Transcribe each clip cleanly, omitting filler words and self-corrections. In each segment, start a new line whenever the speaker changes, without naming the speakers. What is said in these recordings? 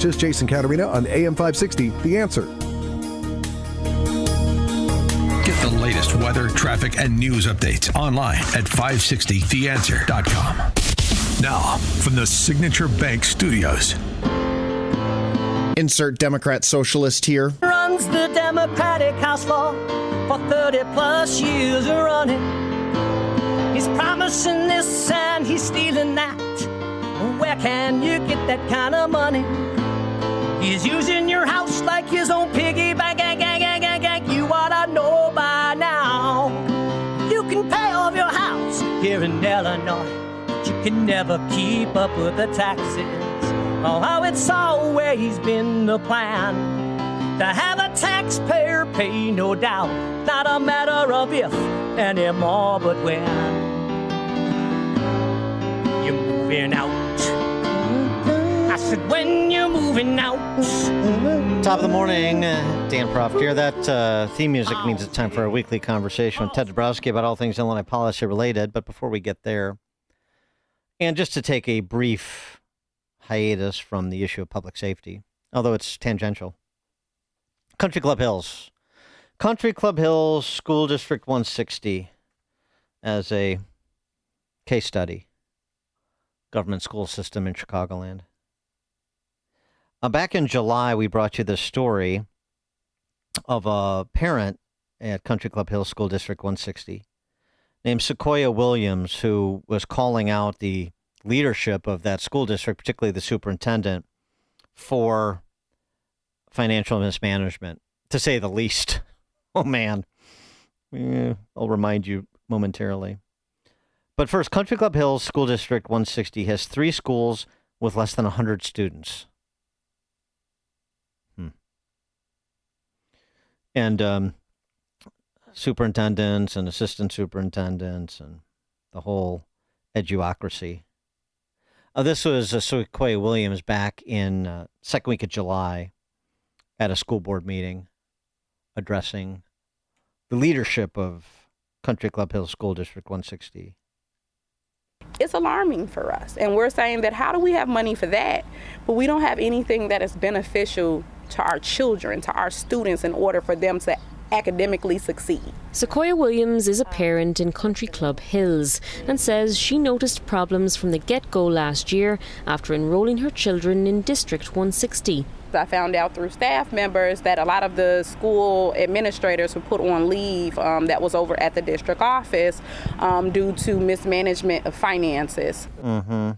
This is Jason Caterina on AM 560, The Answer.
Get the latest weather, traffic, and news updates online at 560theanswer.com. Now, from the Signature Bank Studios.
Insert Democrat socialist here.
Runs the Democratic House floor for 30 plus years running. He's promising this and he's stealing that. Where can you get that kind of money? He's using your house like his own piggy bank. You ought to know by now. You can pay off your house here in Illinois, but you can never keep up with the taxes. Oh, how it's always been the plan to have a taxpayer pay, no doubt. Not a matter of if anymore, but when. You're moving out. I said, when you're moving out.
Top of the morning, Dan Proft here. That theme music means it's time for a weekly conversation with Ted Dabrowski about all things Illinois policy related. But before we get there, and just to take a brief hiatus from the issue of public safety, although it's tangential. Country Club Hills. Country Club Hills School District 160 as a case study. Government school system in Chicagoland. Back in July, we brought you this story of a parent at Country Club Hills School District 160 named Sequoia Williams, who was calling out the leadership of that school district, particularly the superintendent, for financial mismanagement, to say the least. Oh, man. I'll remind you momentarily. But first, Country Club Hills School District 160 has 3 schools with less than 100 students. And superintendents and assistant superintendents and the whole eduocracy. This was Sequoia Williams back in second week of July at a school board meeting addressing the leadership of Country Club Hills School District 160.
It's alarming for us, and we're saying that how do we have money for that, but we don't have anything that is beneficial to our children, to our students, in order for them to academically succeed.
Sequoia Williams is a parent in Country Club Hills and says she noticed problems from the get-go last year after enrolling her children in District 160.
I found out through staff members that a lot of the school administrators were put on leave that was over at the district office due to mismanagement of finances.
Mm-hmm.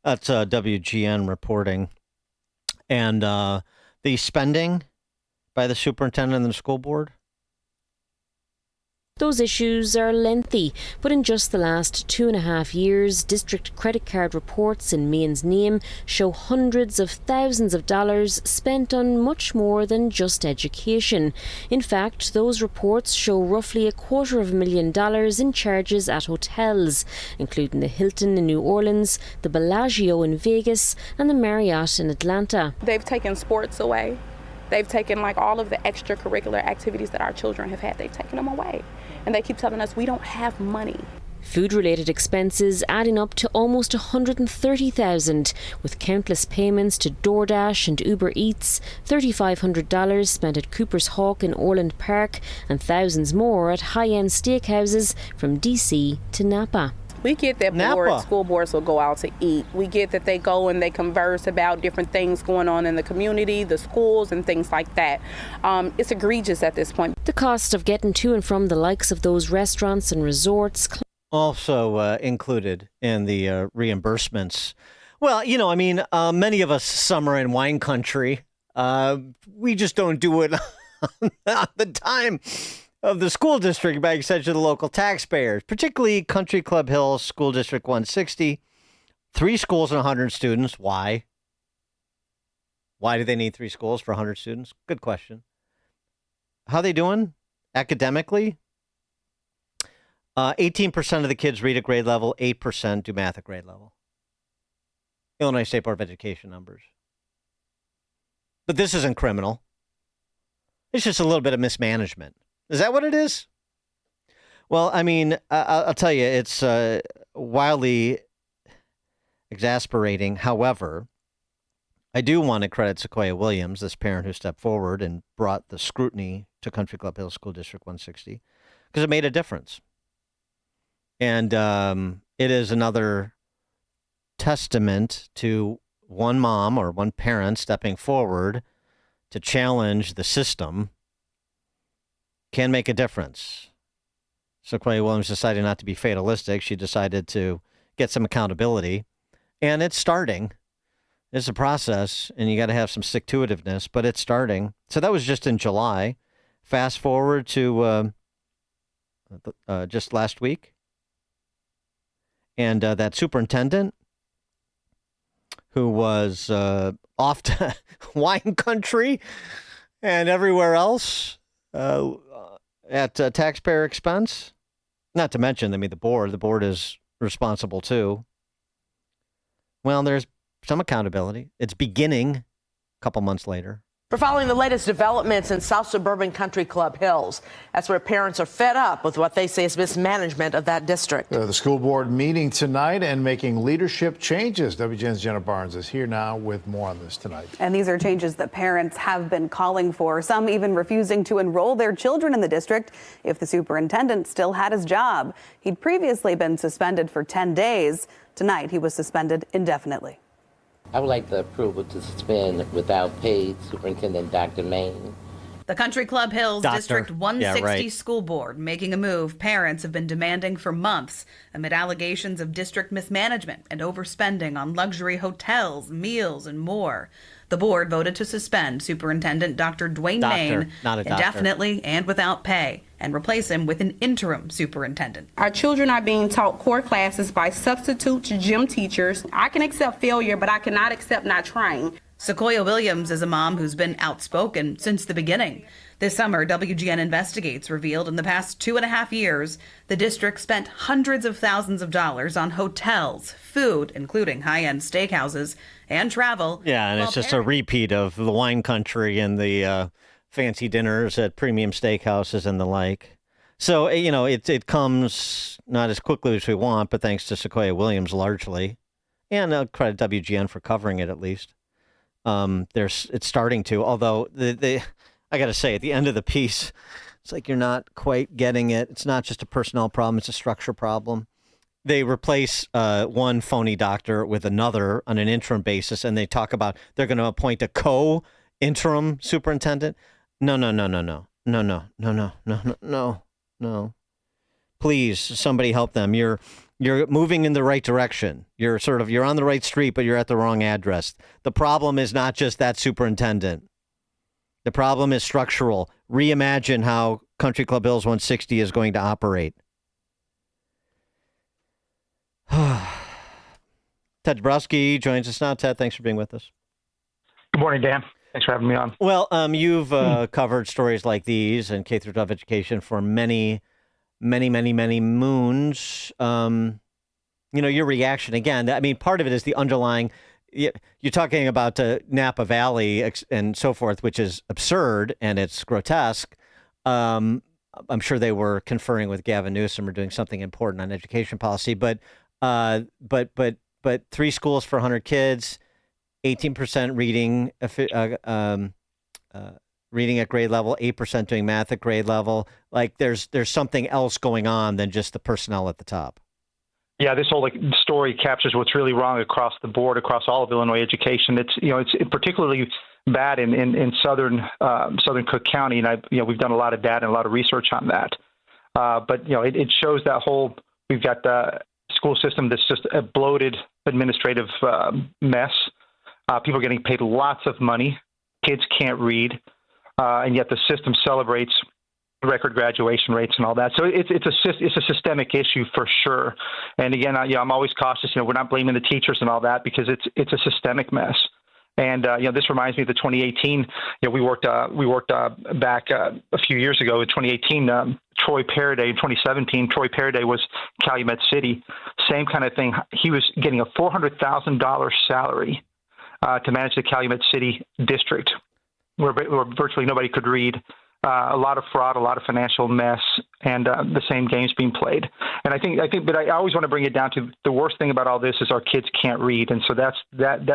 That's WGN reporting. And the spending by the superintendent and the school board?
Those issues are lengthy, but in just the last 2.5 years, district credit card reports in Maine's name show hundreds of thousands of dollars spent on much more than just education. In fact, those reports show roughly $250,000 in charges at hotels, including the Hilton in New Orleans, the Bellagio in Vegas, and the Marriott in Atlanta.
They've taken sports away. They've taken all of the extracurricular activities that our children have had. They've taken them away. And they keep telling us we don't have money.
Food-related expenses adding up to almost $130,000, with countless payments to DoorDash and Uber Eats, $3,500 spent at Cooper's Hawk in Orland Park, and thousands more at high-end steakhouses from DC to Napa.
We get that school boards will go out to eat. We get that they go and they converse about different things going on in the community, the schools, and things like that. It's egregious at this point.
The cost of getting to and from the likes of those restaurants and resorts
also included in the reimbursements. Well, many of us summer in wine country. We just don't do it on the time of the school district by extension of the local taxpayers, particularly Country Club Hills School District 160. 3 schools and 100 students. Why? Why do they need 3 schools for 100 students? Good question. How are they doing academically? 18% of the kids read at grade level, 8% do math at grade level. Illinois State Board of Education numbers. But this isn't criminal. It's just a little bit of mismanagement. Is that what it is? Well, I'll tell you, it's wildly exasperating. However, I do want to credit Sequoia Williams, this parent who stepped forward and brought the scrutiny to Country Club Hills School District 160, because it made a difference. And it is another testament to one mom or one parent stepping forward to challenge the system can make a difference. Sequoia Williams decided not to be fatalistic. She decided to get some accountability. And it's starting. It's a process, and you got to have some stick-to-itiveness, but it's starting. So that was just in July. Fast forward to just last week. And that superintendent who was off to wine country and everywhere else at taxpayer expense. Not to mention, the board. The board is responsible too. Well, there's some accountability. It's beginning a couple months later.
We're following the latest developments in South Suburban Country Club Hills. That's where parents are fed up with what they say is mismanagement of that district.
The school board meeting tonight and making leadership changes. WGN's Jenna Barnes is here now with more on this tonight.
And these are changes that parents have been calling for, some even refusing to enroll their children in the district if the superintendent still had his job. He'd previously been suspended for 10 days. Tonight, he was suspended indefinitely.
I would like the approval to suspend without pay Superintendent Dr. Main.
The Country Club Hills District 160 School Board making a move parents have been demanding for months amid allegations of district mismanagement and overspending on luxury hotels, meals, and more. The board voted to suspend Superintendent Dr. Dwayne Main indefinitely and without pay and replace him with an interim superintendent.
Our children are being taught core classes by substitute gym teachers. I can accept failure, but I cannot accept not trying.
Sequoia Williams is a mom who's been outspoken since the beginning. This summer, WGN Investigates revealed in the past 2.5 years, the district spent hundreds of thousands of dollars on hotels, food, including high-end steakhouses, and travel.
Yeah, and it's just a repeat of the wine country and the fancy dinners at premium steakhouses and the like. So, it comes not as quickly as we want, but thanks to Sequoia Williams largely. And I'll credit WGN for covering it at least. It's starting to, although I got to say, at the end of the piece, it's like you're not quite getting it. It's not just a personnel problem. It's a structure problem. They replace one phony doctor with another on an interim basis, and they talk about they're going to appoint a co-interim superintendent. No. Please, somebody help them. You're moving in the right direction. You're on the right street, but you're at the wrong address. The problem is not just that superintendent. The problem is structural. Reimagine how Country Club Hills 160 is going to operate. Ted Dabrowski joins us now. Ted, thanks for being with us.
Good morning, Dan. Thanks for having me on.
Well, you've covered stories like these in K-12 education for many moons. Your reaction again. Part of it is the underlying. You're talking about Napa Valley and so forth, which is absurd and it's grotesque. I'm sure they were conferring with Gavin Newsom or doing something important on education policy, but 3 schools for 100 kids, 18% reading at grade level, 8% doing math at grade level. Like there's something else going on than just the personnel at the top.
Yeah, this whole story captures what's really wrong across the board, across all of Illinois education. It's particularly bad in southern Cook County, and we've done a lot of data and a lot of research on that. But it shows that we've got the school system that's just a bloated administrative mess. People are getting paid lots of money. Kids can't read, and yet the system celebrates record graduation rates and all that. So it's a systemic issue for sure. And again, I'm always cautious. We're not blaming the teachers and all that because it's a systemic mess. And this reminds me of the 2018. We worked back a few years ago in 2018. Troy Paraday in 2017. Troy Paraday was Calumet City. Same kind of thing. He was getting a $400,000 salary to manage the Calumet City district, where virtually nobody could read. A lot of fraud, a lot of financial mess, and the same games being played. And I think, but I always want to bring it down to the worst thing about all this is our kids can't read, and so that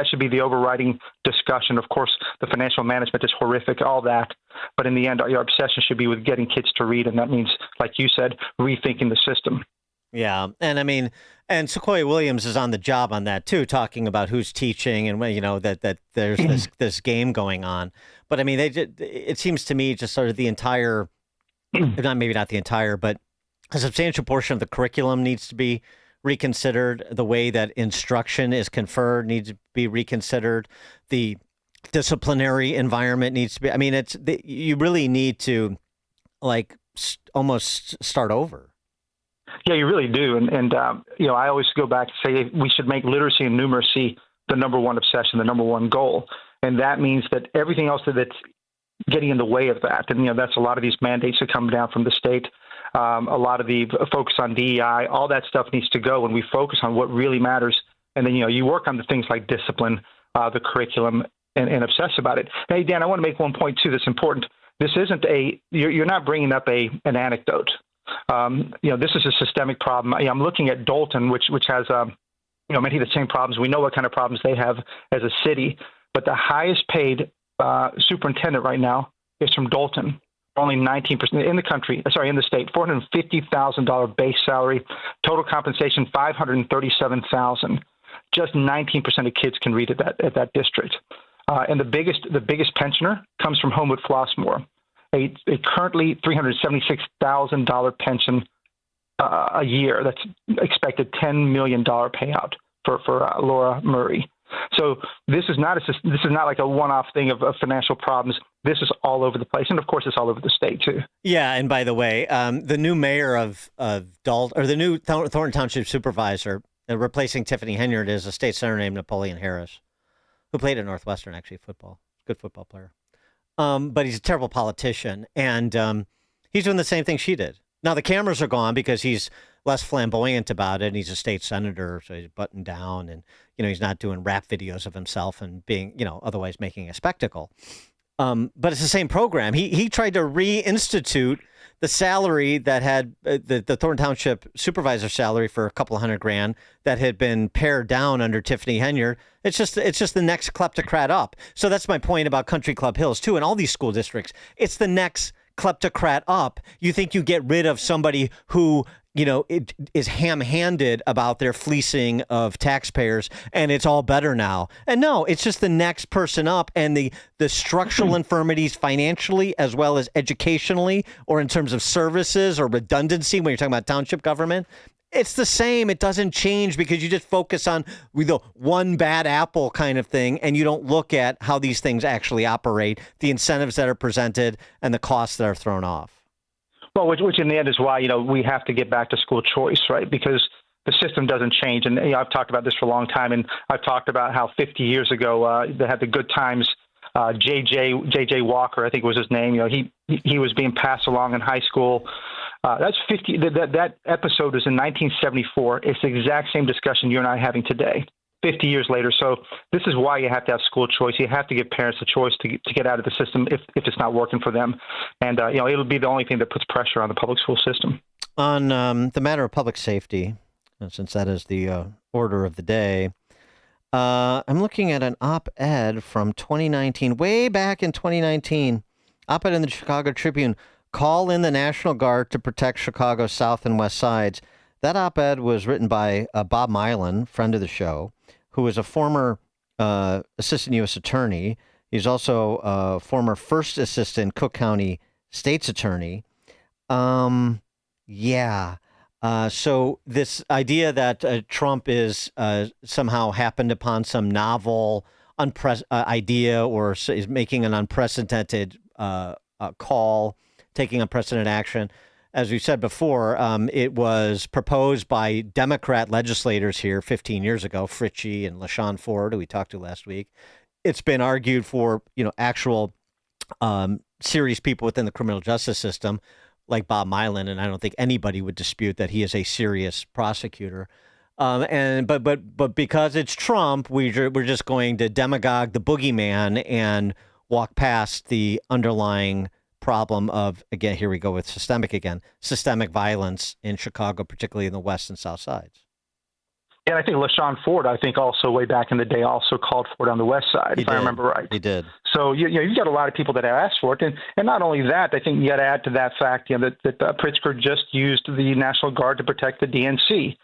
should be the overriding discussion. Of course, the financial management is horrific, all that, but in the end, our obsession should be with getting kids to read, and that means, like you said, rethinking the system.
Yeah, and I mean, and Sequoia Williams is on the job on that too, talking about who's teaching and that there's this game going on. But I mean, it seems to me just sort of the entire, maybe not the entire, but a substantial portion of the curriculum needs to be reconsidered. The way that instruction is conferred needs to be reconsidered. The disciplinary environment needs to be. I mean, you really need to almost start over.
Yeah, you really do. And I always go back and say we should make literacy and numeracy the number one obsession, the number one goal. And that means that everything else that's getting in the way of that, and, that's a lot of these mandates that come down from the state, a lot of the focus on DEI, all that stuff needs to go, and we focus on what really matters. And then, you work on the things like discipline, the curriculum, and obsess about it. Hey, Dan, I want to make one point, too, that's important. This isn't you're not bringing up an anecdote. This is a systemic problem. I'm looking at Dalton, which has, many of the same problems. We know what kind of problems they have as a city, but the highest paid superintendent right now is from Dalton. Only 19% in the state, $450,000 base salary, total compensation $537,000. Just 19% of kids can read at that district. And the biggest pensioner comes from Homewood Flossmoor. A currently $376,000 pension a year. That's expected $10 million payout for Laura Murray. So this is not like a one-off thing of financial problems. This is all over the place, and of course, it's all over the state too.
Yeah, and by the way, the new mayor of Dalton, or the new Thornton Township supervisor, replacing Tiffany Henyard, is a state senator named Napoleon Harris, who played at Northwestern, actually, football. Good football player. But he's a terrible politician, and he's doing the same thing she did. Now, the cameras are gone because he's less flamboyant about it, and he's a state senator, so he's buttoned down, and, he's not doing rap videos of himself and being, otherwise making a spectacle. But it's the same program. He tried to reinstitute the salary that had the Thornton Township supervisor salary for a couple of $100,000 that had been pared down under Tiffany Henyard. It's just the next kleptocrat up. So that's my point about Country Club Hills too, and all these school districts. It's the next kleptocrat up. You think you get rid of somebody who it is ham-handed about their fleecing of taxpayers, and it's all better now. And no, it's just the next person up, and the structural infirmities financially as well as educationally, or in terms of services or redundancy when you're talking about township government, it's the same. It doesn't change because you just focus on the one bad apple kind of thing, and you don't look at how these things actually operate, the incentives that are presented, and the costs that are thrown off.
Well, which in the end is why, we have to get back to school choice, right? Because the system doesn't change. And I've talked about this for a long time, and I've talked about how 50 years ago they had the Good Times. J.J. Walker, I think was his name. He was being passed along in high school. That's 50. That episode was in 1974. It's the exact same discussion you and I are having today, 50 years later. So this is why you have to have school choice. You have to give parents a choice to get out of the system if it's not working for them. And, it'll be the only thing that puts pressure on the public school system.
On the matter of public safety, since that is the order of the day, I'm looking at an op-ed from 2019, way back in 2019, op-ed in the Chicago Tribune, call in the National Guard to protect Chicago's south and west sides. That op-ed was written by Bob Milan, friend of the show, who is a former assistant U.S. attorney. He's also a former first assistant Cook County State's attorney. So this idea that Trump is somehow happened upon some novel idea or is making an unprecedented call, taking unprecedented action. As we said before, it was proposed by Democrat legislators here 15 years ago, Fritchie and LaShawn Ford, who we talked to last week. It's been argued for, actual serious people within the criminal justice system, like Bob Milan, and I don't think anybody would dispute that he is a serious prosecutor. But because it's Trump, we're just going to demagogue the boogeyman and walk past the underlying problem of, again, here we go with systemic violence in Chicago, particularly in the west and south sides.
And I think LaShawn Ford, also way back in the day, also called for it on the west side, if I remember right.
He did.
So you've got a lot of people that have asked for it, and not only that, I think you got to add to that fact, that Pritzker just used the National Guard to protect the DNC,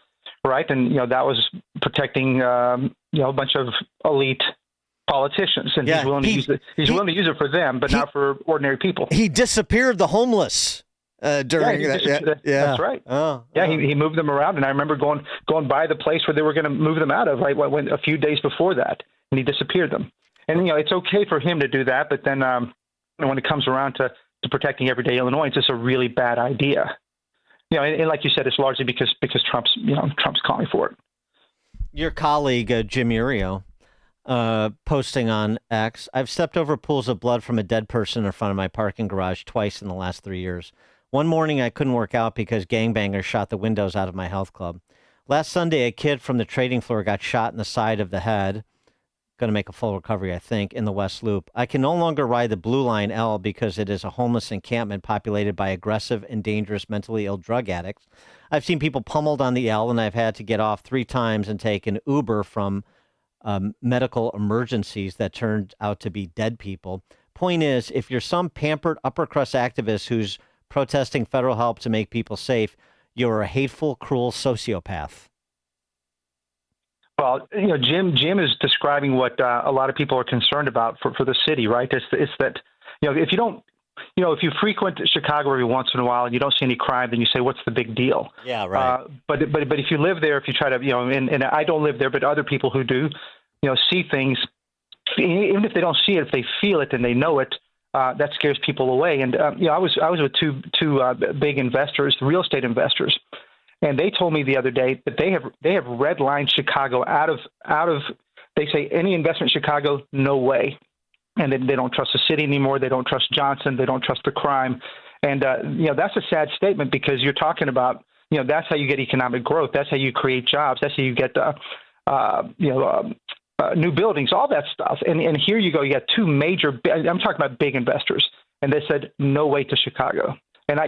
right? And that was protecting a bunch of elite politicians, and he's willing to use it. He's willing to use it for them, but not for ordinary people.
He disappeared the homeless. During that.
That's right. He moved them around, and I remember going by the place where they were going to move them out of, right, when a few days before that, and he disappeared them. And it's okay for him to do that, but then when it comes around to protecting everyday Illinoisans, it's a really bad idea. And like you said, it's largely because Trump's calling for it.
Your colleague Jim Urio, posting on X, I've stepped over pools of blood from a dead person in front of my parking garage twice in the last 3 years. One morning, I couldn't work out because gangbangers shot the windows out of my health club. Last Sunday, a kid from the trading floor got shot in the side of the head. Going to make a full recovery, I think, in the West Loop. I can no longer ride the Blue Line L because it is a homeless encampment populated by aggressive and dangerous mentally ill drug addicts. I've seen people pummeled on the L, and I've had to get off 3 times and take an Uber from medical emergencies that turned out to be dead people. Point is, if you're some pampered upper-crust activist who's protesting federal help to make people safe, you're a hateful, cruel sociopath.
Well, Jim is describing what a lot of people are concerned about for the city, right? It's that, if you don't, if you frequent Chicago every once in a while and you don't see any crime, then you say, what's the big deal?
Yeah, right.
But if you live there, if you try to, and I don't live there, but other people who do, see things, even if they don't see it, if they feel it and they know it, that scares people away. And I was with two big investors, real estate investors, and they told me the other day that they have redlined Chicago out of. They say any investment in Chicago, no way, and they don't trust the city anymore. They don't trust Johnson. They don't trust the crime, and that's a sad statement because you're talking about that's how you get economic growth. That's how you create jobs. That's how you get new buildings, all that stuff. And here you go, you got 2 major, I'm talking about big investors, and they said, no way to Chicago. And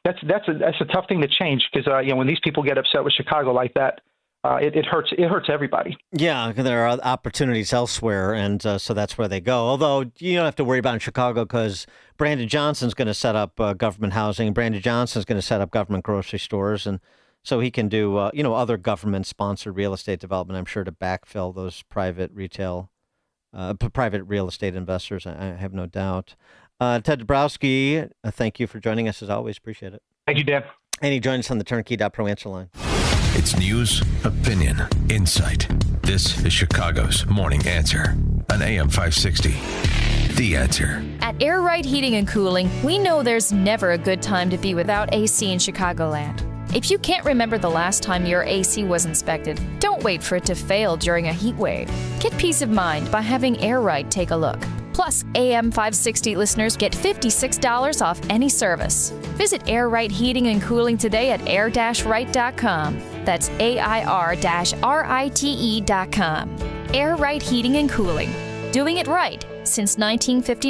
that's a tough thing to change because, when these people get upset with Chicago like that, it hurts everybody.
Yeah, there are opportunities elsewhere, and so that's where they go. Although you don't have to worry about in Chicago because Brandon Johnson's going to set up government housing. Brandon Johnson's going to set up government grocery stores, and so he can do, other government-sponsored real estate development, I'm sure, to backfill those private private real estate investors. I have no doubt. Ted Dabrowski, thank you for joining us as always. Appreciate it.
Thank you, Dan.
And he joins us on the Turnkey.Pro answer line.
It's news, opinion, insight. This is Chicago's Morning Answer on AM 560. The Answer.
At Air Right Heating and Cooling, we know there's never a good time to be without AC in Chicagoland. If you can't remember the last time your AC was inspected, don't wait for it to fail during a heat wave. Get peace of mind by having Air Right take a look. Plus, AM 560 listeners get $56 off any service. Visit Air Right Heating and Cooling today at air-right.com. That's AIR-RITE.com. Air Right Heating and Cooling. Doing it right since 1959.